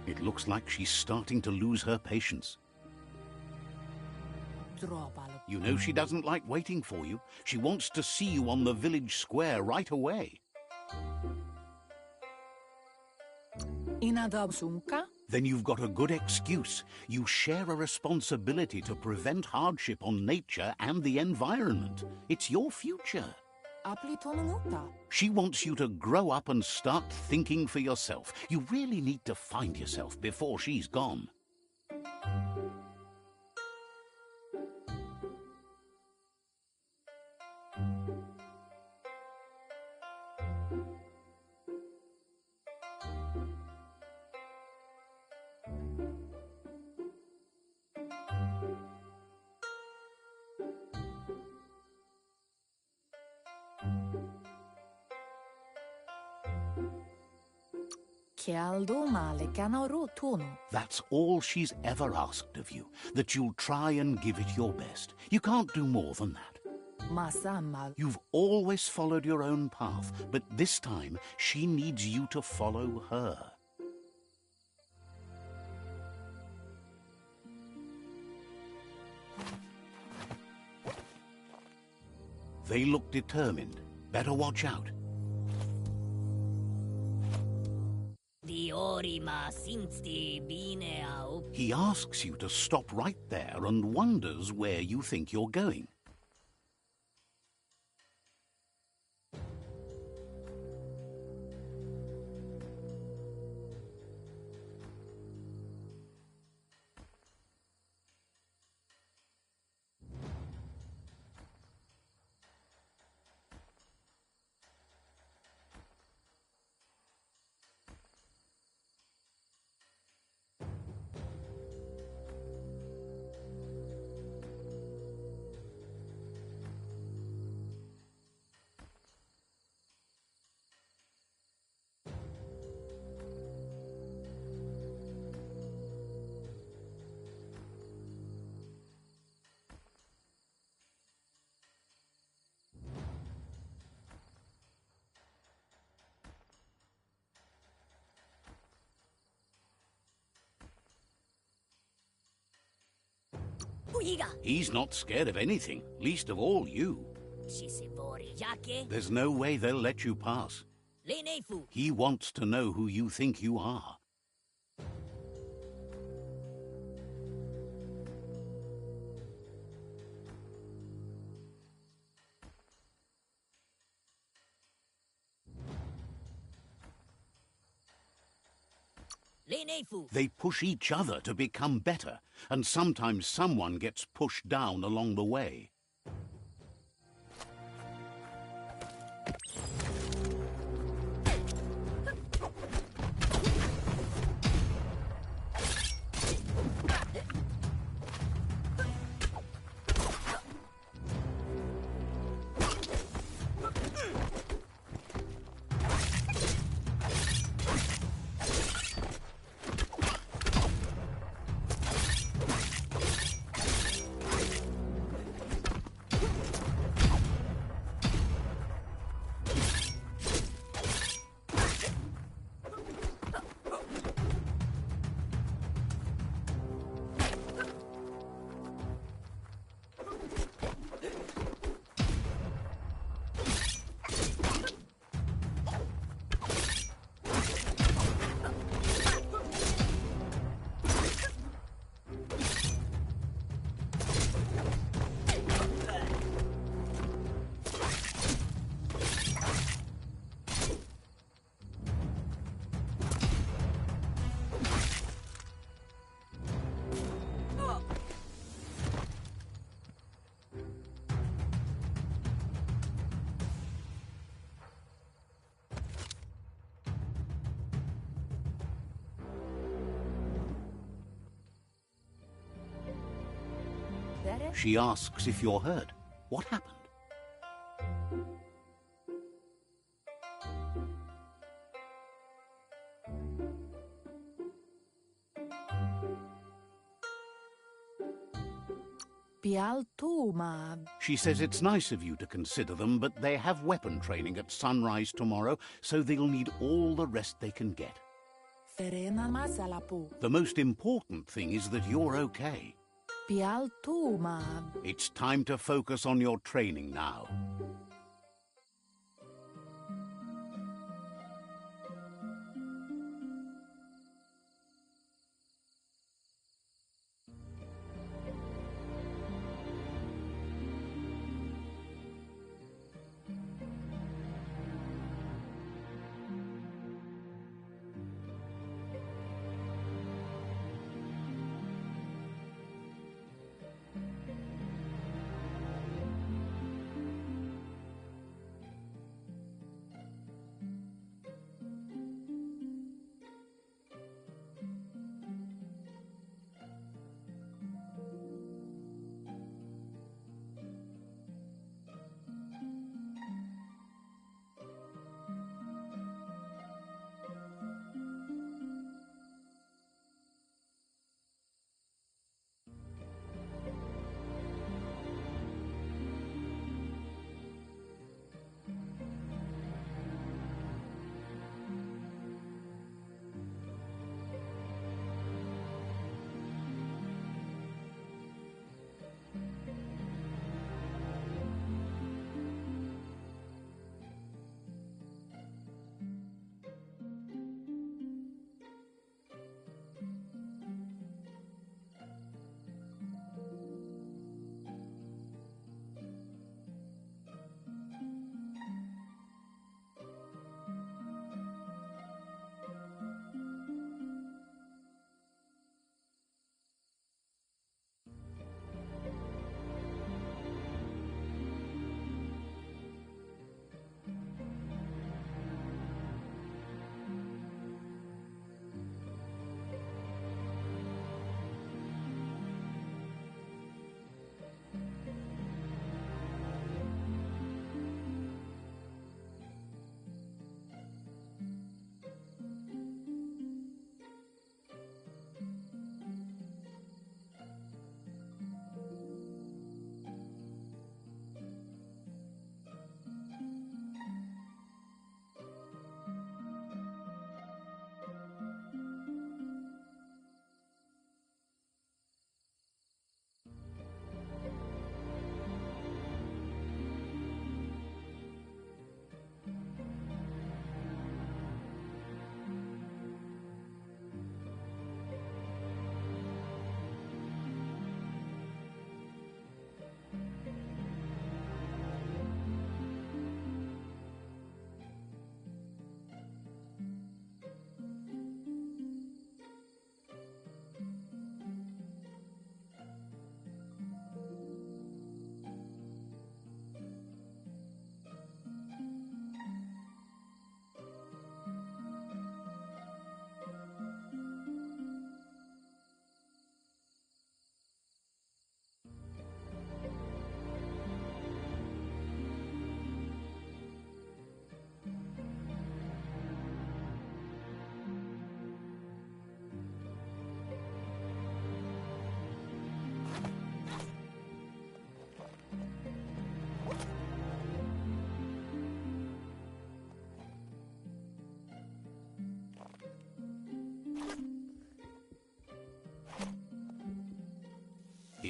It looks like she's starting to lose her patience. You know she doesn't like waiting for you. She wants to see you on the village square right away. Then you've got a good excuse. You share a responsibility to prevent hardship on nature and the environment. It's your future. She wants you to grow up and start thinking for yourself. You really need to find yourself before she's gone. That's all she's ever asked of you, that you'll try and give it your best. You can't do more than that. You've always followed your own path, but this time she needs you to follow her. They look determined. Better watch out. He asks you to stop right there and wonders where you think you're going. He's not scared of anything, least of all you. There's no way they'll let you pass. He wants to know who you think you are. They push each other to become better, and sometimes someone gets pushed down along the way. She asks if you're hurt. What happened? She says it's nice of you to consider them, but they have weapon training at sunrise tomorrow, so they'll need all the rest they can get. The most important thing is that you're okay. It's time to focus on your training now.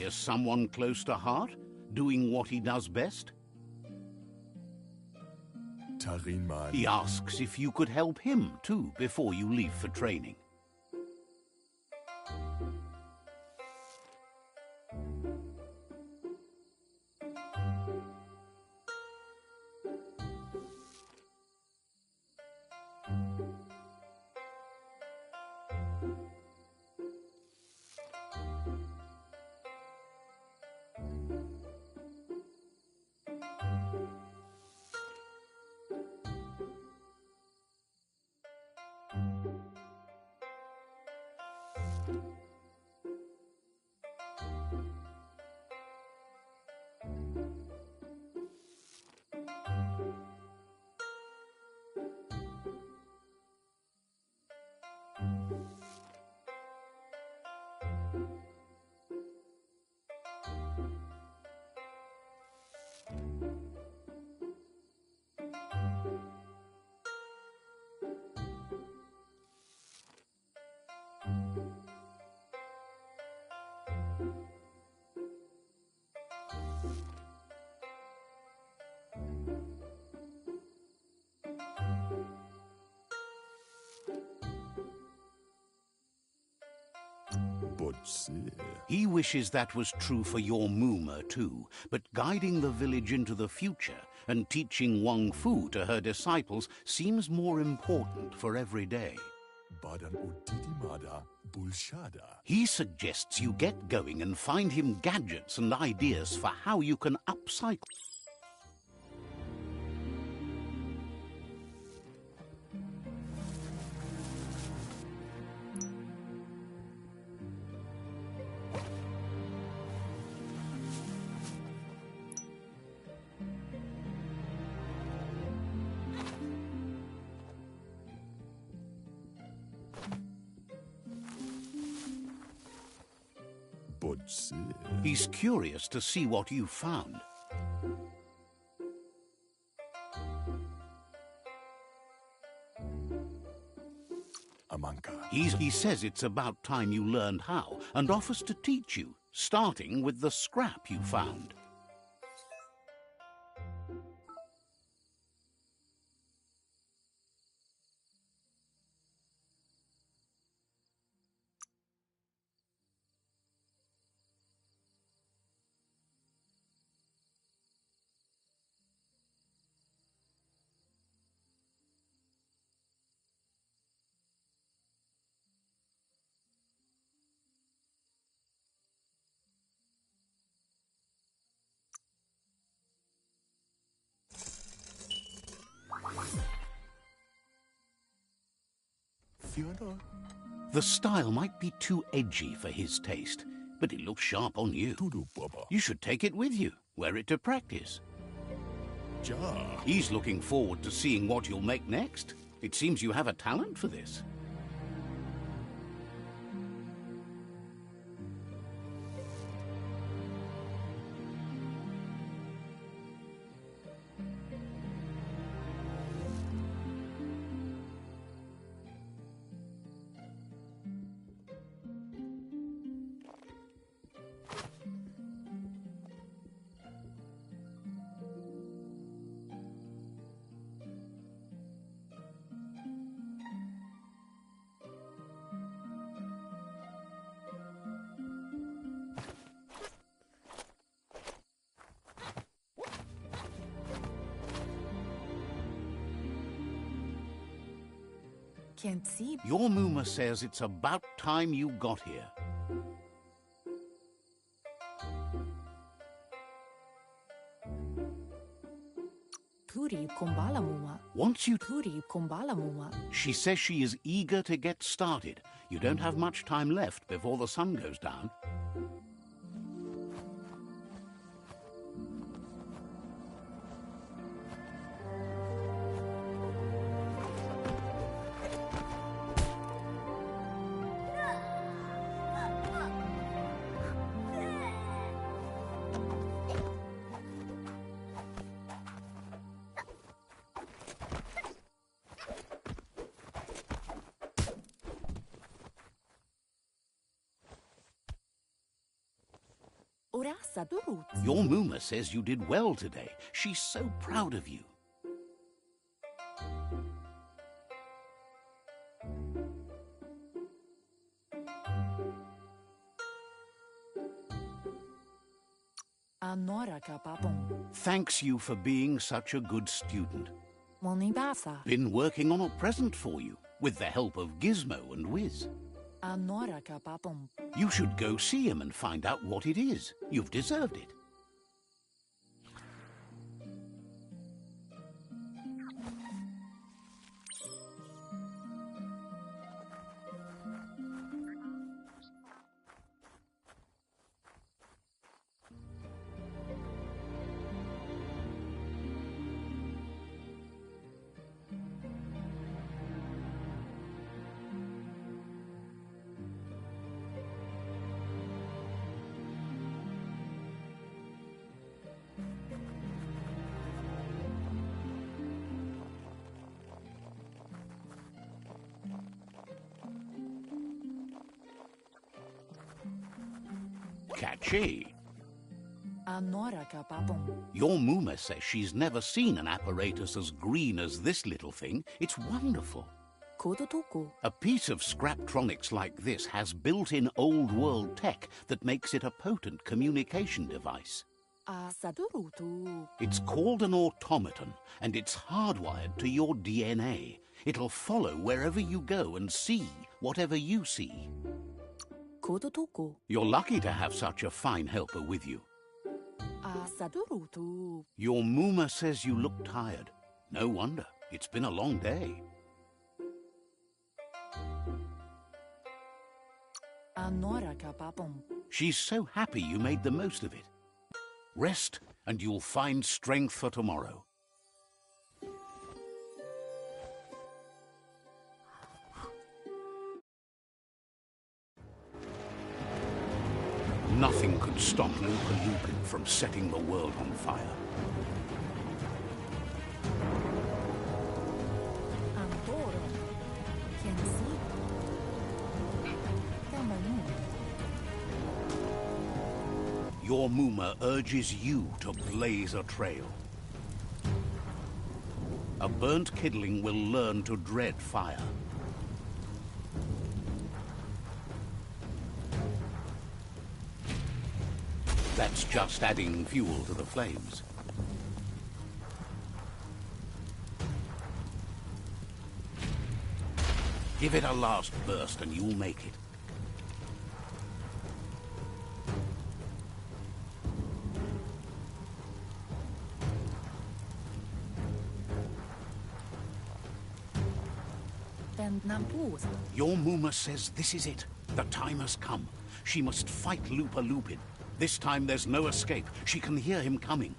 he has someone close to heart, doing what he does best? Tarinman. He asks if you could help him too before you leave for training. He wishes that was true for your Moomer too, but guiding the village into the future and teaching Wang Fu to her disciples seems more important for every day. He suggests you get going and find him gadgets and ideas for how you can upcycle. He's curious to see what you found. He says it's about time you learned how and offers to teach you, starting with the scrap you found. The style might be too edgy for his taste, but it looks sharp on you. You should take it with you, wear it to practice. He's looking forward to seeing what you'll make next. It seems you have a talent for this. Can't see. Your Moomer says it's about time you got here. Turi kumbala muma. Once you... Turi kumbala muma. She says she is eager to get started. You don't have much time left before the sun goes down. Urasa durut. Your Muma says you did well today. She's so proud of you. Anora ka papong. Thanks you for being such a good student. Moni basa. Been working on a present for you, with the help of Gizmo and Wiz. Anora ka papong. You should go see him and find out what it is. You've deserved it. Catchy. Anora ka papong. Your Muma says she's never seen an apparatus as green as this little thing. It's wonderful. Kodotuku. A piece of Scraptronics like this has built-in old-world tech that makes it a potent communication device. Asadurutu. It's called an automaton, and it's hardwired to your DNA. It'll follow wherever you go and see whatever you see. Kodotuku. You're lucky to have such a fine helper with you. Asadurutu. Your Muma says you look tired. No wonder. It's been a long day. Anora ka papong. She's so happy you made the most of it. Rest, and you'll find strength for tomorrow. Nothing could stop Lupin from setting the world on fire. Antoro. Quien si. Tamonu. Your Muma urges you to blaze a trail. A burnt kidling will learn to dread fire. That's just adding fuel to the flames. Give it a last burst and you'll make it. Ben nampus. Your Muma says this is it. The time has come. She must fight Lupin. This time there's no escape. She can hear him coming.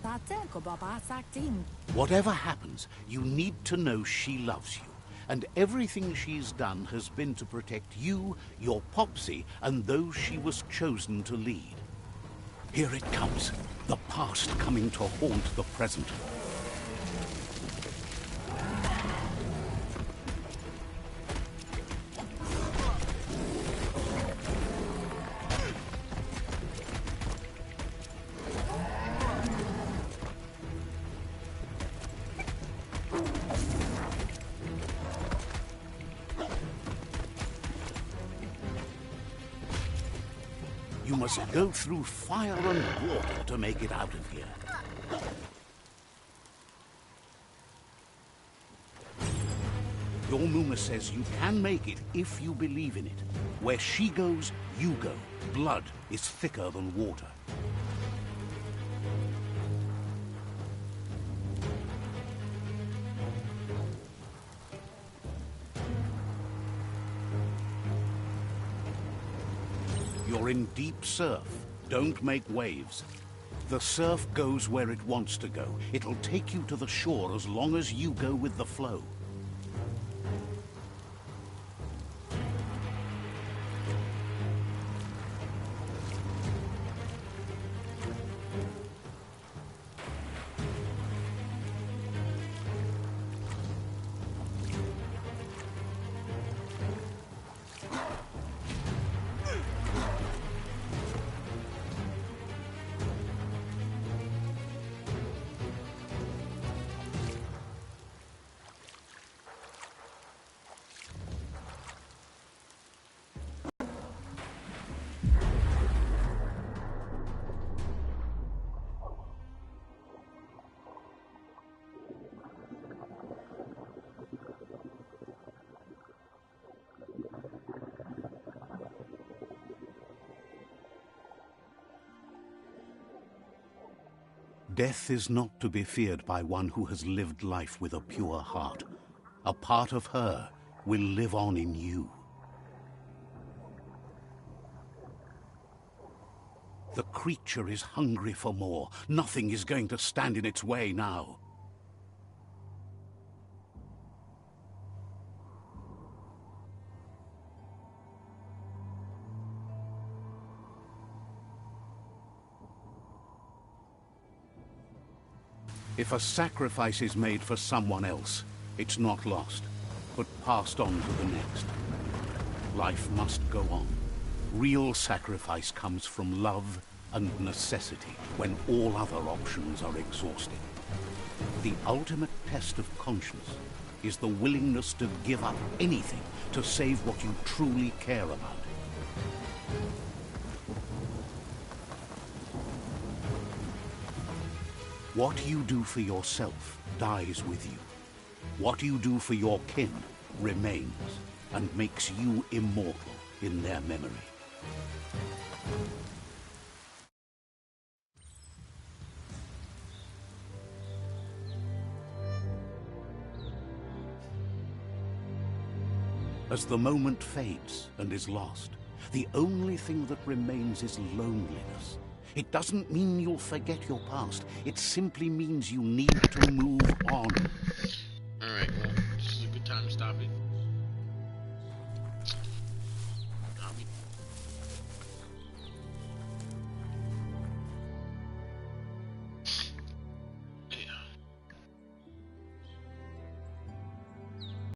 Tateko baba saktin. Whatever happens, you need to know she loves you. And everything she's done has been to protect you, your Popsy, and those she was chosen to lead. Here it comes. The past coming to haunt the present. You must go through fire and water to make it out of here. Your Muma says you can make it if you believe in it. Where she goes, you go. Blood is thicker than water. You're in deep surf. Don't make waves. The surf goes where it wants to go. It'll take you to the shore as long as you go with the flow. Death is not to be feared by one who has lived life with a pure heart. A part of her will live on in you. The creature is hungry for more. Nothing is going to stand in its way now. If a sacrifice is made for someone else, it's not lost, but passed on to the next. Life must go on. Real sacrifice comes from love and necessity when all other options are exhausted. The ultimate test of conscience is the willingness to give up anything to save what you truly care about. What you do for yourself dies with you. What you do for your kin remains and makes you immortal in their memory. As the moment fades and is lost, the only thing that remains is loneliness. It doesn't mean you'll forget your past. It simply means you need to move on. Alright, well, this is a good time to stop it.